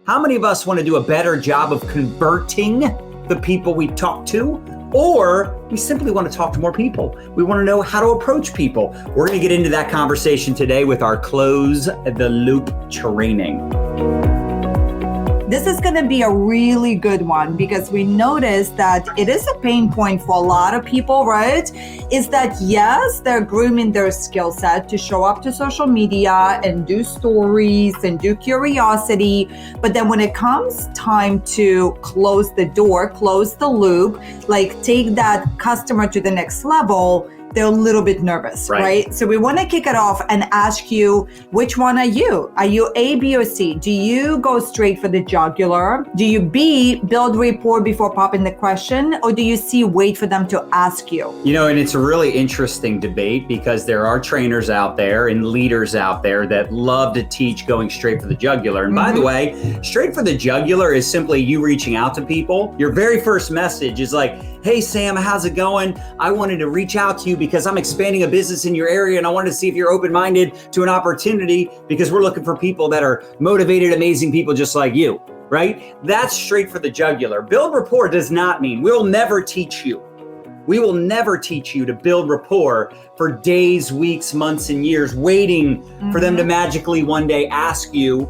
How many of us want to do a better job of converting the people we talk to? Or we simply want to talk to more people. We want to know how to approach people. We're going to get into that conversation today with our Close the Loop training. This is going to be a really good one because we noticed that it is a pain point for a lot of people, right? Is that yes, they're grooming their skill set to show up to social media and do stories and do curiosity. But then when it comes time to close the door, close the loop, like take that customer to the next level, they're a little bit nervous, right? So we want to kick it off and ask you, which one are you? Are you A, B, or C? Do you go straight for the jugular? Do you B, build rapport before popping the question? Or do you C, wait for them to ask you? You know, and it's a really interesting debate because there are trainers out there and leaders out there that love to teach going straight for the jugular. And by the way, straight for the jugular is simply you reaching out to people. Your very first message is like, hey, Sam, how's it going? I wanted to reach out to you because I'm expanding a business in your area and I wanted to see if you're open-minded to an opportunity because we're looking for people that are motivated, amazing people just like you, right? That's straight for the jugular. Build rapport does not mean we'll never teach you. We will never teach you to build rapport for days, weeks, months, and years, waiting for them to magically one day ask you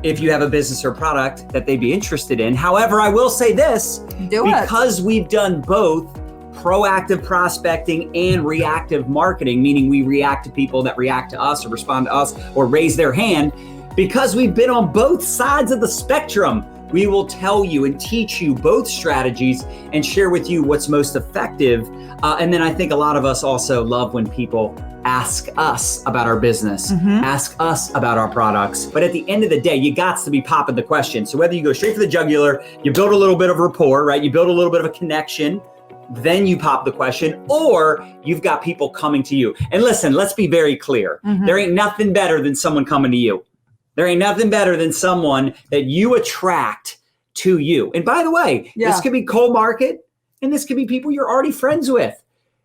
if you have a business or product that they'd be interested in. However, I will say this, because we've done both proactive prospecting and reactive marketing, meaning we react to people that react to us or respond to us or raise their hand, because we've been on both sides of the spectrum, we will tell you and teach you both strategies and share with you what's most effective. And then I think a lot of us also love when people ask us about our business, ask us about our products. But at the end of the day, you got to be popping the question. So whether you go straight for the jugular, you build a little bit of rapport, right? You build a little bit of a connection, then you pop the question, or you've got people coming to you. And listen, let's be very clear. There ain't nothing better than someone coming to you. There ain't nothing better than someone that you attract to you. And by the way, this could be cold market, and this could be people you're already friends with.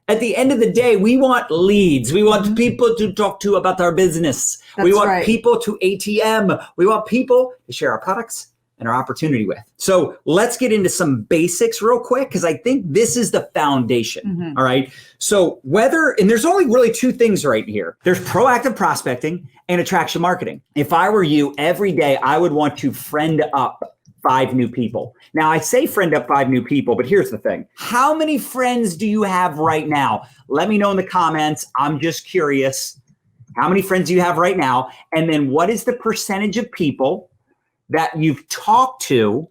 At the end of the day, we want leads. We want people to talk to about our business. We want people to ATM. We want people to share our products and our opportunity with. So let's get into some basics real quick, because I think this is the foundation. All right. So and there's only really two things right here. There's proactive prospecting and attraction marketing. If I were you, every day I would want to friend up 5 new people. Now I say friend up 5 new people, but here's the thing. How many friends do you have right now? Let me know in the comments. I'm just curious. How many friends do you have right now? And then what is the percentage of people that you've talked to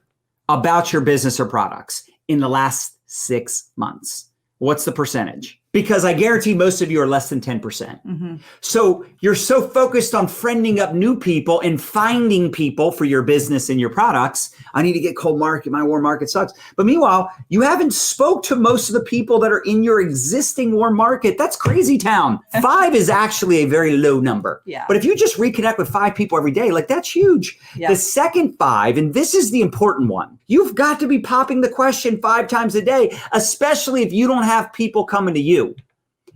about your business or products in the last 6 months? What's the percentage? Because I guarantee most of you are less than 10%. So you're so focused on friending up new people and finding people for your business and your products. I need to get cold market. My warm market sucks. But meanwhile, you haven't spoke to most of the people that are in your existing warm market. That's crazy town. 5 is actually a very low number. But if you just reconnect with 5 people every day, like that's huge. The second 5, and this is the important one, you've got to be popping the question 5 times a day, especially if you don't have people coming to you.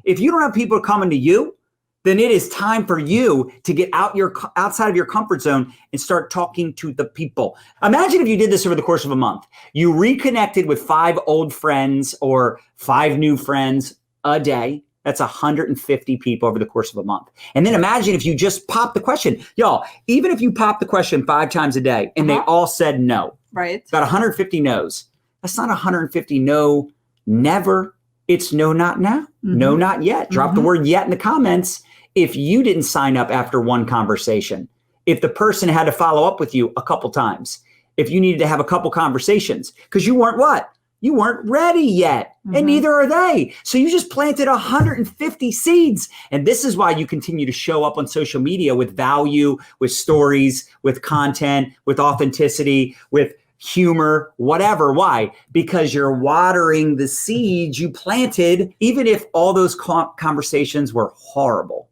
If you don't have people coming to you, then it is time for you to get outside of your comfort zone and start talking to the people. Imagine if you did this over the course of a month. You reconnected with 5 old friends or 5 new friends a day. That's 150 people over the course of a month. And then imagine if you just pop the question. Y'all, even if you pop the question 5 times a day and they all said no. About 150 no's. That's not 150 no, never. It's no, not now. No, not yet. Drop the word yet in the comments if you didn't sign up after one conversation. If the person had to follow up with you a couple times. If you needed to have a couple conversations. Because you weren't what? You weren't ready yet. And neither are they. So you just planted 150 seeds. And this is why you continue to show up on social media with value, with stories, with content, with authenticity, with humor, whatever. Why? Because you're watering the seeds you planted, even if all those conversations were horrible.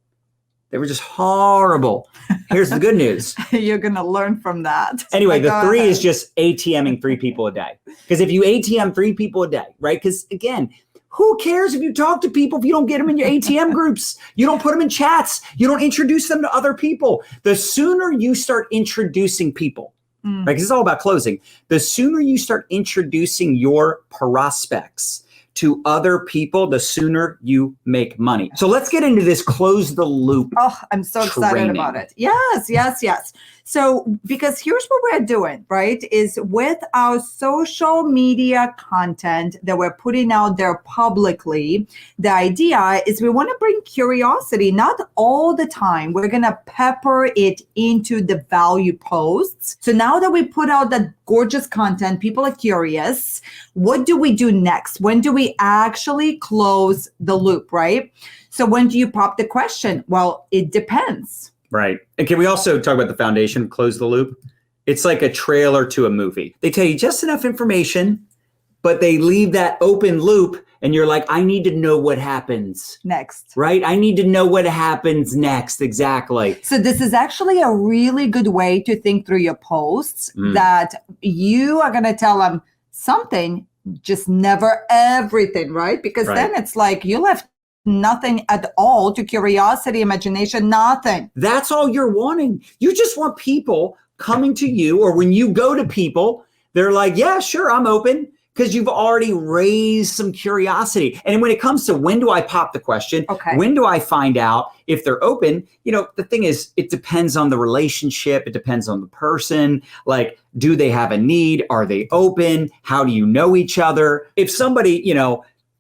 They were just horrible. Here's the good news. You're going to learn from that. Anyway, the 3 is just ATMing 3 people a day. Because if you ATM 3 people a day, right? Because again, who cares if you talk to people if you don't get them in your ATM groups? You don't put them in chats. You don't introduce them to other people. The sooner you start introducing people right? Because it's all about closing. The sooner you start introducing your prospects to other people, the sooner you make money. So let's get into this close the loop. Oh, I'm so excited about it. Yes. So, because here's what we're doing, right? Is with our social media content that we're putting out there publicly, the idea is we want to bring curiosity, not all the time. We're going to pepper it into the value posts. So now that we put out that gorgeous content, people are curious. What do we do next? When do we actually close the loop, right? So when do you pop the question? Well, it depends. Right. And can we also talk about the foundation, close the loop? It's like a trailer to a movie. They tell you just enough information, but they leave that open loop and you're like, I need to know what happens next. Right? I need to know what happens next. Exactly. So this is actually a really good way to think through your posts that you are going to tell them something, just never everything, right? Because then it's like you left nothing at all to curiosity, imagination, nothing. That's all you're wanting. You just want people coming to you, or when you go to people, they're like, yeah, sure, I'm open, because you've already raised some curiosity. And when it comes to when do I pop the question, when do I find out if they're open, the thing is, it depends on the relationship. It depends on the person. Like, do they have a need? Are they open? How do you know each other? If somebody,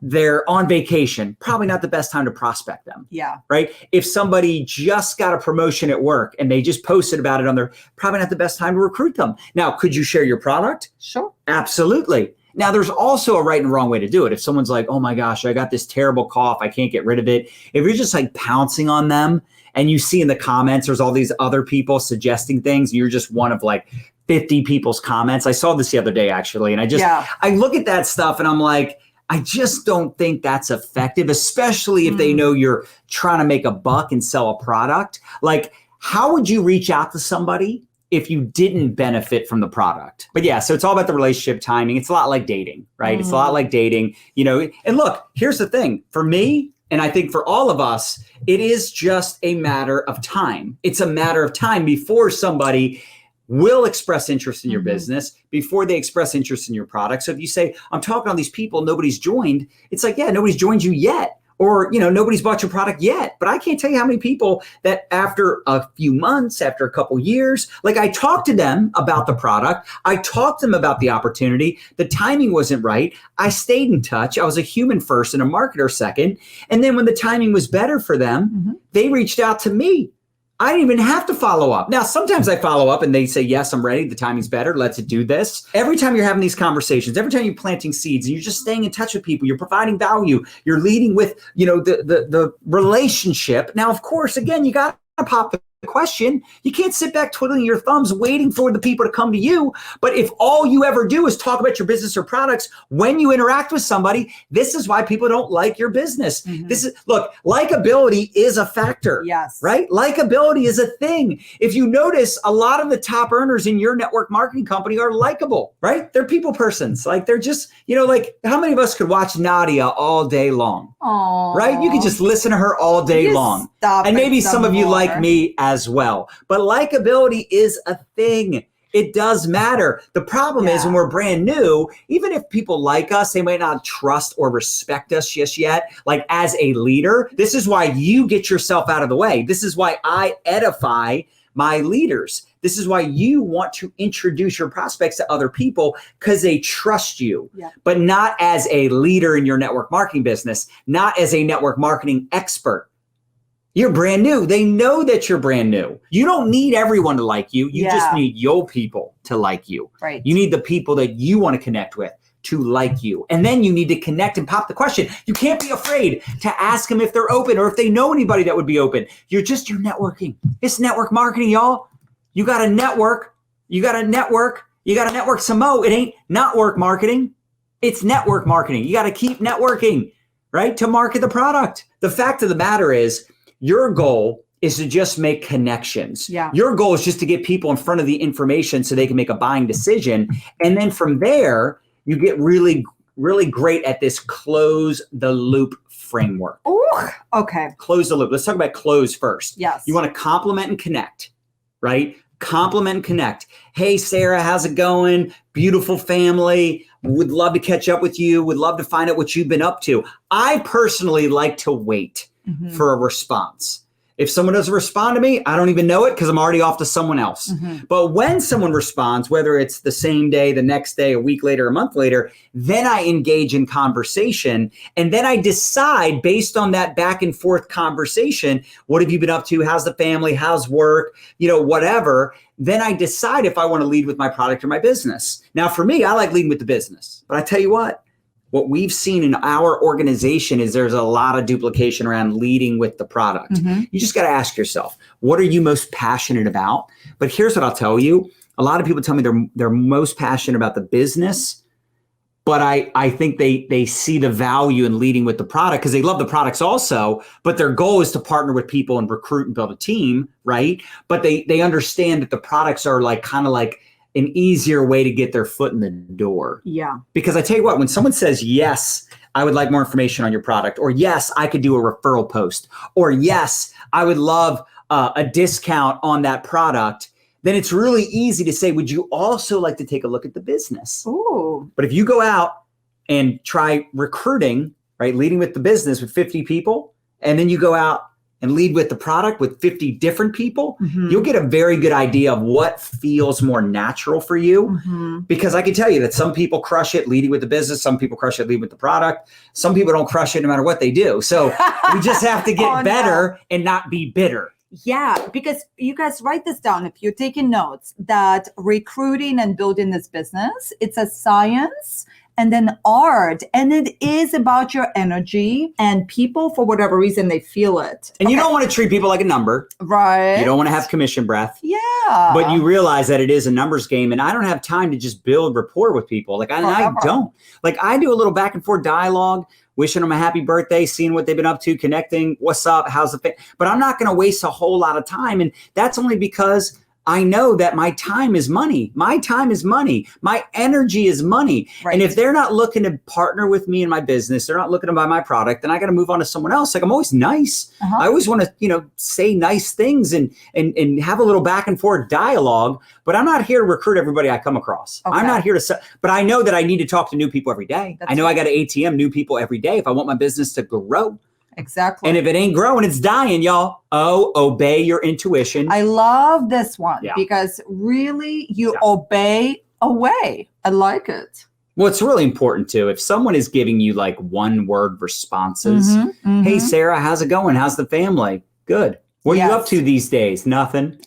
they're on vacation, probably not the best time to prospect them. Yeah. Right. If somebody just got a promotion at work and they just posted about it on their, probably not the best time to recruit them. Now, could you share your product? Sure. Absolutely. Now, there's also a right and wrong way to do it. If someone's like, oh my gosh, I got this terrible cough, I can't get rid of it. If you're just like pouncing on them and you see in the comments, there's all these other people suggesting things, and you're just one of like 50 people's comments. I saw this the other day, actually. And I look at that stuff and I'm like, I just don't think that's effective, especially if they know you're trying to make a buck and sell a product. Like, how would you reach out to somebody if you didn't benefit from the product? But yeah, so it's all about the relationship timing. It's a lot like dating, right? It's a lot like dating, and look, here's the thing for me, and I think for all of us, it is just a matter of time. It's a matter of time before somebody will express interest in your business, before they express interest in your product. So if you say, I'm talking to all these people, nobody's joined, it's like, yeah, nobody's joined you yet. Or, nobody's bought your product yet. But I can't tell you how many people that after a few months, after a couple years, like I talked to them about the product. I talked to them about the opportunity. The timing wasn't right. I stayed in touch. I was a human first and a marketer second. And then when the timing was better for them, they reached out to me. I didn't even have to follow up. Now, sometimes I follow up and they say, yes, I'm ready. The timing's better. Let's do this. Every time you're having these conversations, every time you're planting seeds and you're just staying in touch with people, you're providing value, you're leading with, the relationship. Now, of course, again, you got to pop the question. You can't sit back twiddling your thumbs waiting for the people to come to you. But if all you ever do is talk about your business or products when you interact with somebody, this is why people don't like your business. Look, likability is a factor. Yes. Right? Likability is a thing. If you notice, a lot of the top earners in your network marketing company are likable, right? They're people persons. Like they're just, like how many of us could watch Nadya all day long? Aww. Right? You could just listen to her all day long. And maybe some of you like me as well. But likability is a thing. It does matter. The problem is when we're brand new, even if people like us, they might not trust or respect us just yet. Like as a leader, this is why you get yourself out of the way. This is why I edify my leaders. This is why you want to introduce your prospects to other people, because they trust you, but not as a leader in your network marketing business, not as a network marketing expert. You're brand new. They know that you're brand new. You don't need everyone to like you. You just need your people to like you. Right. You need the people that you want to connect with to like you. And then you need to connect and pop the question. You can't be afraid to ask them if they're open or if they know anybody that would be open. You're networking. It's network marketing, y'all. You got to network. You got to network. You got to network some more. It ain't not work marketing. It's network marketing. You got to keep networking, right? To market the product. The fact of the matter is, your goal is to just make connections. Your goal is just to get people in front of the information so they can make a buying decision. And then from there, you get really, really great at this close the loop framework. Ooh, okay. Close the loop. Let's talk about close first. Yes. You want to complement and connect, right? compliment and connect. Hey, Sarah, how's it going? Beautiful family. Would love to catch up with you. Would love to find out what you've been up to. I personally like to wait for a response. If someone doesn't respond to me, I don't even know it because I'm already off to someone else. But when someone responds, whether it's the same day, the next day, a week later, a month later, then I engage in conversation. And then I decide based on that back and forth conversation, what have you been up to? How's the family? How's work? Whatever. Then I decide if I want to lead with my product or my business. Now, for me, I like leading with the business. But I tell you what we've seen in our organization is there's a lot of duplication around leading with the product. You just got to ask yourself, what are you most passionate about? But here's what I'll tell you. A lot of people tell me they're most passionate about the business, but I think they see the value in leading with the product because they love the products also, but their goal is to partner with people and recruit and build a team, right? But they understand that the products are kind of like an easier way to get their foot in the door. Yeah. Because I tell you what, when someone says, yes, I would like more information on your product, or yes, I could do a referral post, or yes, I would love a discount on that product, then it's really easy to say, would you also like to take a look at the business? Ooh. But if you go out and try recruiting, right, leading with the business with 50 people, and then you go out and lead with the product with 50 different people, you'll get a very good idea of what feels more natural for you. Because I can tell you that some people crush it leading with the business. Some people crush it leading with the product. Some people don't crush it no matter what they do. So we just have to get better and not be bitter. Yeah, because you guys write this down if you're taking notes, that recruiting and building this business, it's a science and then art. And it is about your energy, and people, for whatever reason, they feel it. And you don't want to treat people like a number. Right. You don't want to have commission breath. Yeah. But you realize that it is a numbers game, and I don't have time to just build rapport with people. I don't. I do a little back and forth dialogue, wishing them a happy birthday, seeing what they've been up to, connecting, what's up, how's the thing. But I'm not going to waste a whole lot of time. And that's only because I know that my time is money. My time is money. My energy is money. Right. And if they're not looking to partner with me in my business, they're not looking to buy my product, then I got to move on to someone else. I'm always nice. I always want to, say nice things and have a little back and forth dialogue, but I'm not here to recruit everybody I come across. Okay. I'm not here to but I know that I need to talk to new people every day. I know I got to ATM new people every day if I want my business to grow. Exactly. And if it ain't growing, it's dying, y'all. Obey your intuition. I love this one because really you obey away. I like it. Well, it's really important too. If someone is giving you one word responses, hey, Sarah, how's it going? How's the family? Good. What are you up to these days? Nothing.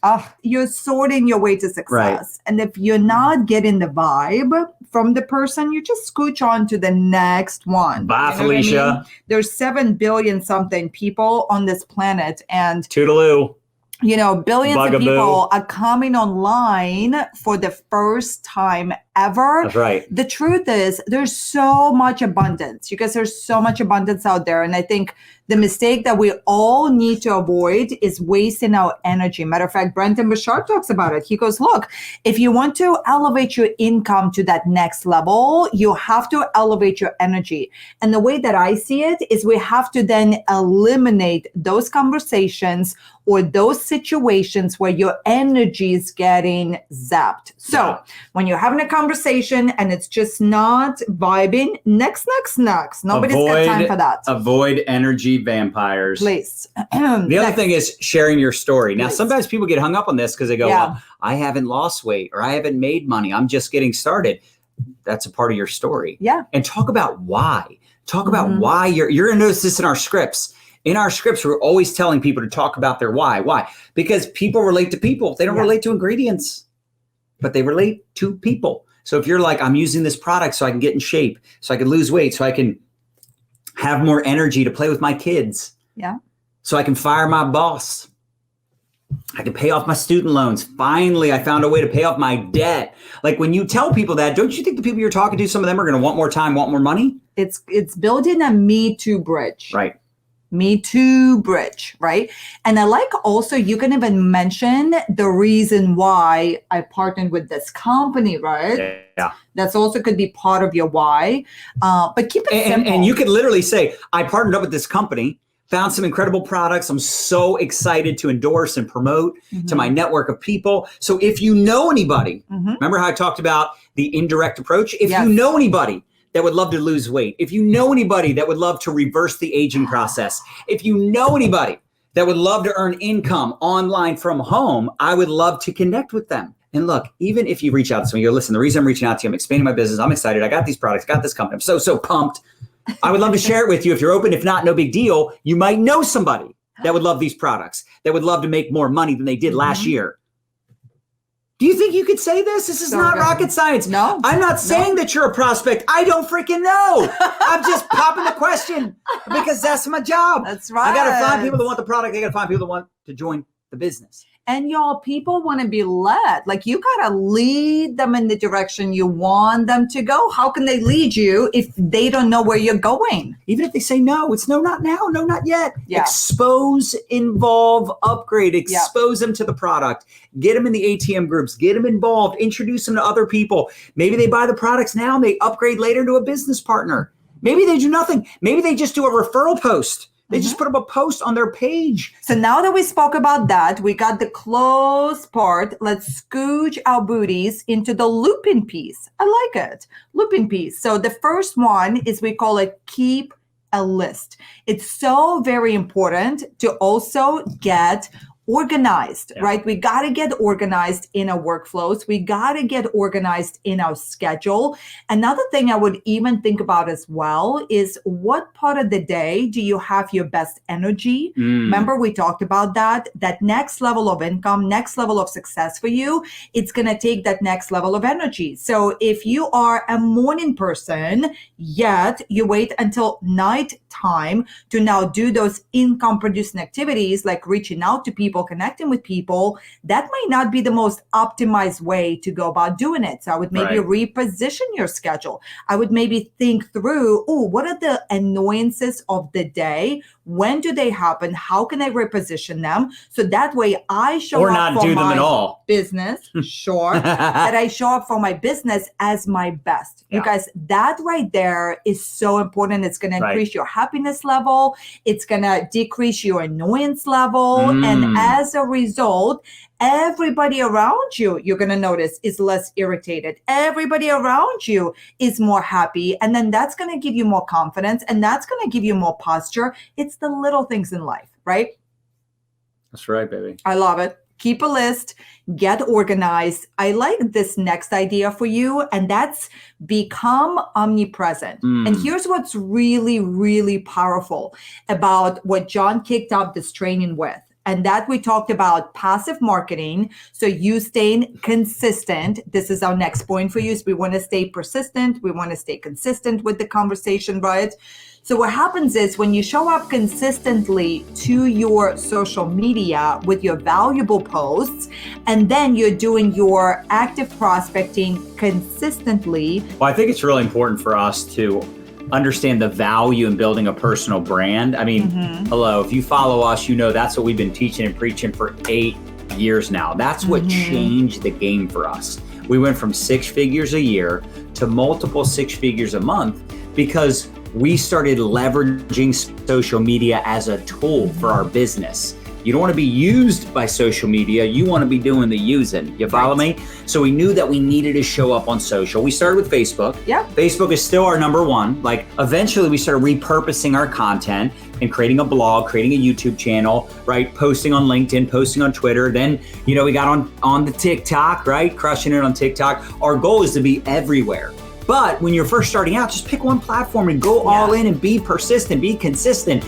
You're sorting your way to success. Right. And if you're not getting the vibe from the person, you just scooch on to the next one. Bye, Felicia. I mean? There's 7 billion something people on this planet, and toodaloo. Billions of people are coming online for the first time ever. That's right. The truth is there's so much abundance. You guys, there's so much abundance out there. And I think the mistake that we all need to avoid is wasting our energy. Matter of fact, Brendan Bouchard talks about it. He goes, look, if you want to elevate your income to that next level, you have to elevate your energy. And the way that I see it is we have to then eliminate those conversations or those situations where your energy is getting zapped. So when you're having a conversation and it's just not vibing, next. Nobody's got time for that. Avoid energy vampires. Please. The other thing is sharing your story. Now, sometimes people get hung up on this because they go, well, I haven't lost weight or I haven't made money. I'm just getting started. That's a part of your story. Yeah. And talk about why. Talk about why you're going to notice this in our scripts. In our scripts, we're always telling people to talk about their why. Why? Because people relate to people. They don't relate to ingredients, but they relate to people. So if you're like, I'm using this product so I can get in shape, so I can lose weight, so I can have more energy to play with my kids. Yeah. So I can fire my boss. I can pay off my student loans. Finally, I found a way to pay off my debt. Like when you tell people that, don't you think the people you're talking to, some of them are going to want more time, want more money? It's building a Me Too bridge. Right. Me Too bridge, right? And I like also, you can even mention the reason why I partnered with this company, right? Yeah. That's also could be part of your why. But keep it simple. And you could literally say, I partnered up with this company found some incredible products I'm so excited to endorse and promote to my network of people. So if you know anybody, remember how I talked about the indirect approach? If you know anybody that would love to lose weight, if you know anybody that would love to reverse the aging process, if you know anybody that would love to earn income online from home, I would love to connect with them. And look, even if you reach out to me, you're listen, the reason I'm reaching out to you, I'm expanding my business, I'm excited, I got these products, got this company, I'm so pumped. I would love to share it with you. If you're open, if not, no big deal. You might know somebody that would love these products, that would love to make more money than they did last year. Do you think you could say this? This is not rocket science. No. I'm not saying that you're a prospect. I don't freaking know. I'm just popping the question because that's my job. That's right. I got to find people that want the product. I got to find people that want to join the business. And y'all, people want to be led. Like, you got to lead them in the direction you want them to go. How can they lead you if they don't know where you're going? Even if they say no, it's no, not now, no, not yet. Yeah. Expose, involve, upgrade, expose them to the product, get them in the ATM groups, get them involved, introduce them to other people. Maybe they buy the products now and they upgrade later to a business partner. Maybe they do nothing. Maybe they just do a referral post. They just put up a post on their page. So now that we spoke about that, we got the close part. Let's scooch our booties into the looping piece. I like it. Looping piece. So the first one is, we call it keep a list. It's so very important to also get organized, right? We got to get organized in our workflows. We got to get organized in our schedule. Another thing I would even think about as well is, what part of the day do you have your best energy? Remember, we talked about that next level of income, next level of success for you, it's going to take that next level of energy. So if you are a morning person, yet you wait until night time to now do those income producing activities like reaching out to people, connecting with people, that might not be the most optimized way to go about doing it. So I would maybe reposition your schedule. I would maybe think through, what are the annoyances of the day? When do they happen? How can I reposition them? So that way I show or up not for do them my at all. business, that I show up for my business as my best. You guys, that right there is so important. It's going to increase your happiness level. It's going to decrease your annoyance level. And as a result, everybody around you, you're going to notice, is less irritated. Everybody around you is more happy. And then that's going to give you more confidence, and that's going to give you more posture. It's the little things in life, right? That's right, baby. I love it. Keep a list, get organized. I like this next idea for you, and that's become omnipresent. And here's what's really, really powerful about what John kicked off this training with. And that we talked about passive marketing. So you staying consistent. This is our next point for you. Is we want to stay persistent. We want to stay consistent with the conversation, right? So what happens is, when you show up consistently to your social media with your valuable posts, and then you're doing your active prospecting consistently. Well, I think it's really important for us to understand the value in building a personal brand. I mean, hello, if you follow us, you know that's what we've been teaching and preaching for 8 years now. That's what changed the game for us. We went from 6 figures a year to multiple 6 figures a month because we started leveraging social media as a tool for our business. You don't want to be used by social media. You want to be doing the using. You follow me? So we knew that we needed to show up on social. We started with Facebook. Yeah. Facebook is still our number one. Like, eventually we started repurposing our content and creating a blog, creating a YouTube channel, right? Posting on LinkedIn, posting on Twitter. Then, we got on the TikTok, right? Crushing it on TikTok. Our goal is to be everywhere. But when you're first starting out, just pick one platform and go all in and be persistent, be consistent.